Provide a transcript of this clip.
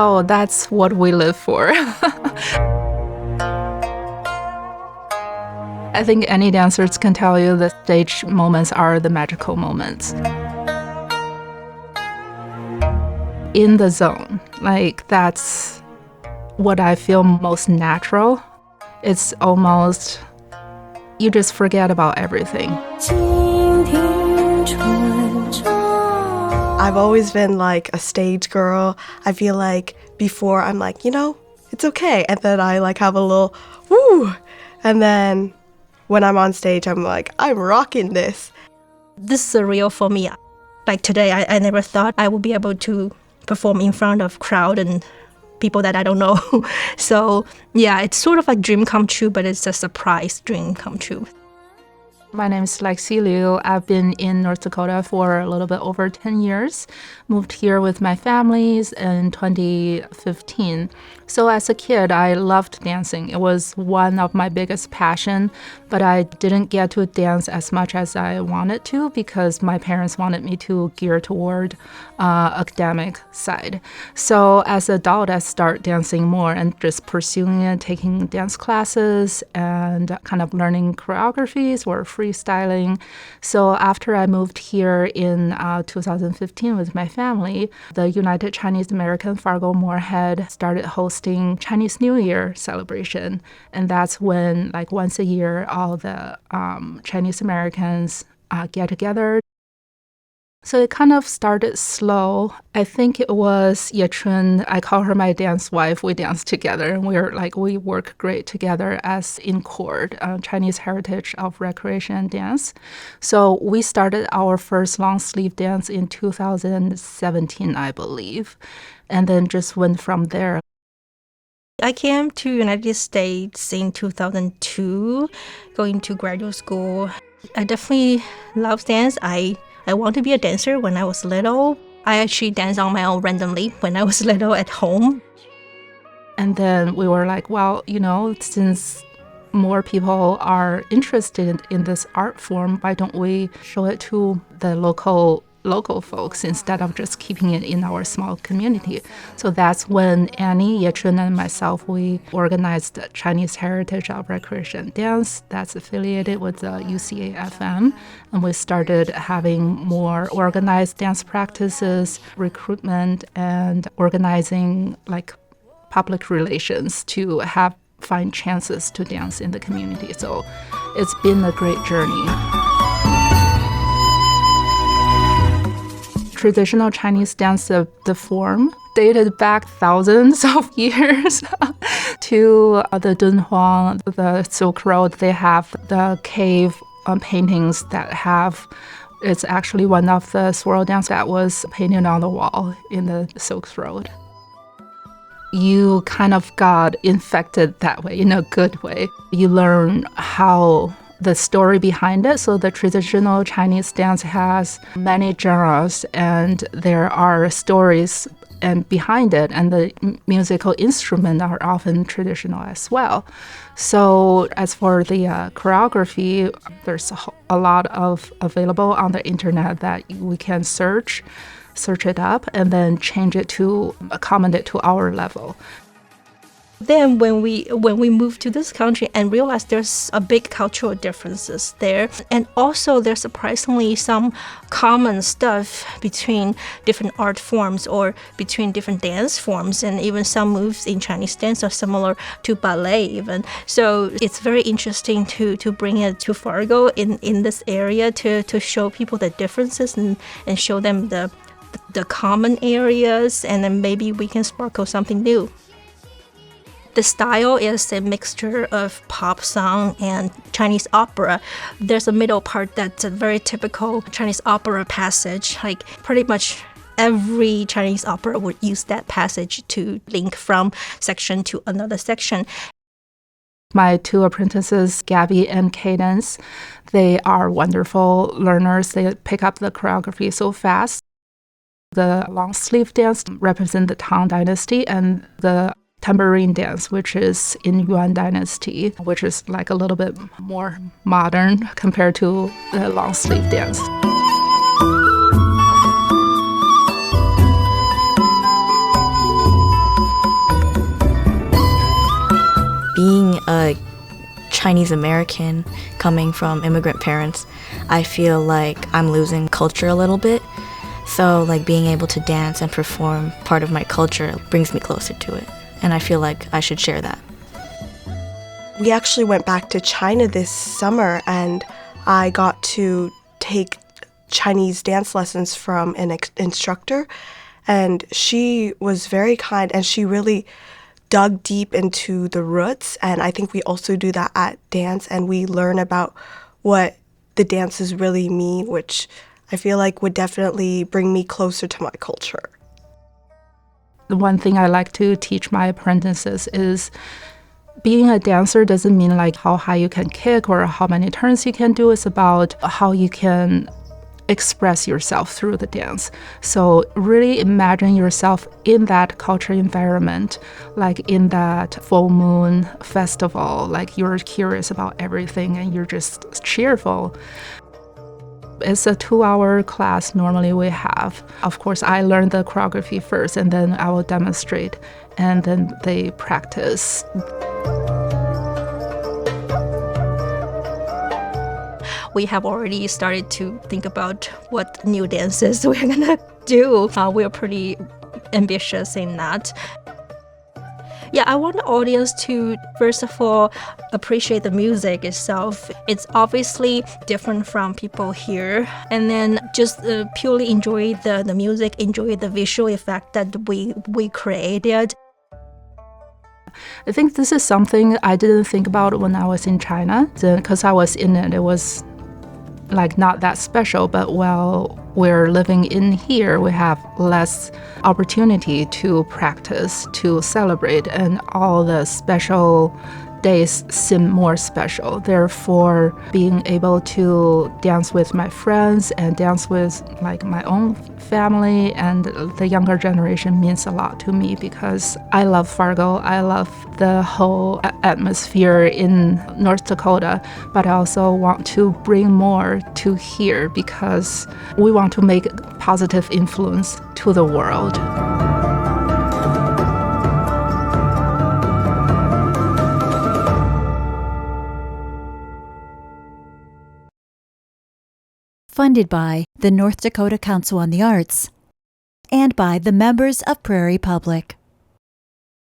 Oh, that's what we live for. I think any dancers can tell you the stage moments are the magical moments. In the zone, like that's what I feel most natural. It's almost, you just forget about everything. I've always been like a stage girl. I feel like before I'm like, it's okay. And then I like have a little woo. And then when I'm on stage, I'm like, I'm rocking this. This is surreal for me. Like today, I never thought I would be able to perform in front of crowd and people that I don't know. So yeah, it's sort of like dream come true, but it's a surprise dream come true. My name is Lexi Liu. I've been in North Dakota for a little bit over 10 years. Moved here with my families in 2015. So as a kid, I loved dancing. It was one of my biggest passion, but I didn't get to dance as much as I wanted to because my parents wanted me to gear toward academic side. So as an adult, I started dancing more and just pursuing it, taking dance classes and kind of learning choreographies or freestyling. So after I moved here in 2015 with my family, the United Chinese American Fargo-Moorhead started hosting Chinese New Year celebration. And that's when, like once a year, all the Chinese Americans get together. So it kind of started slow. I think it was Ye Chun. I call her my dance wife. We dance together, and we work great together as in CHORD, Chinese Heritage of Recreation and Dance. So we started our first long sleeve dance in 2017, I believe, and then just went from there. I came to United States in 2002, going to graduate school. I definitely love dance. I want to be a dancer when I was little. I actually danced on my own randomly when I was little at home. And then we were like, well, since more people are interested in this art form, why don't we show it to the local folks instead of just keeping it in our small community? So that's when Annie, Ye Chun, and myself, we organized the Chinese Heritage of Recreation Dance that's affiliated with the UCA-FM. And we started having more organized dance practices, recruitment, and organizing like public relations to find chances to dance in the community. So it's been a great journey. Traditional Chinese dance, the form, dated back thousands of years to the Dunhuang, the Silk Road. They have the cave paintings that it's actually one of the swirl dance that was painted on the wall in the Silk Road. You kind of got infected that way, in a good way. You learn how the story behind it. So the traditional Chinese dance has many genres, and there are stories and behind it, and the musical instruments are often traditional as well. So as for the choreography, there's a lot of available on the internet that we can search it up and then change it to accommodate to our level. Then when we moved to this country and realized there's a big cultural differences there, and also there's surprisingly some common stuff between different art forms or between different dance forms, and even some moves in Chinese dance are similar to ballet even. So it's very interesting to bring it to Fargo in this area to show people the differences and show them the common areas, and then maybe we can sparkle something new. The style is a mixture of pop song and Chinese opera. There's a middle part that's a very typical Chinese opera passage. Like pretty much every Chinese opera would use that passage to link from section to another section. My two apprentices, Gabby and Cadence, they are wonderful learners. They pick up the choreography so fast. The long sleeve dance represents the Tang Dynasty, and the tambourine dance, which is in Yuan Dynasty, which is like a little bit more modern compared to the long sleeve dance. Chinese American coming from immigrant parents, I feel like I'm losing culture a little bit. So like being able to dance and perform part of my culture brings me closer to it. And I feel like I should share that. We actually went back to China this summer, and I got to take Chinese dance lessons from an instructor, and she was very kind, and she really dug deep into the roots. And I think we also do that at dance, and we learn about what the dances really mean, which I feel like would definitely bring me closer to my culture. The one thing I like to teach my apprentices is being a dancer doesn't mean like how high you can kick or how many turns you can do. It's about how you can express yourself through the dance. So really imagine yourself in that cultural environment, like in that full moon festival, like you're curious about everything and you're just cheerful. It's a 2-hour class normally we have. Of course, I learn the choreography first and then I will demonstrate and then they practice. We have already started to think about what new dances we're gonna do. We're pretty ambitious in that. Yeah, I want the audience to, first of all, appreciate the music itself. It's obviously different from people here. And then just purely enjoy the music, enjoy the visual effect that we created. I think this is something I didn't think about when I was in China, because I was in it. It was like not that special, but while we're living in here, we have less opportunity to practice, to celebrate, and all the special days seem more special. Therefore, being able to dance with my friends and dance with like my own family and the younger generation means a lot to me because I love Fargo. I love the whole atmosphere in North Dakota, but I also want to bring more to here because we want to make a positive influence to the world. Funded by the North Dakota Council on the Arts and by the members of Prairie Public.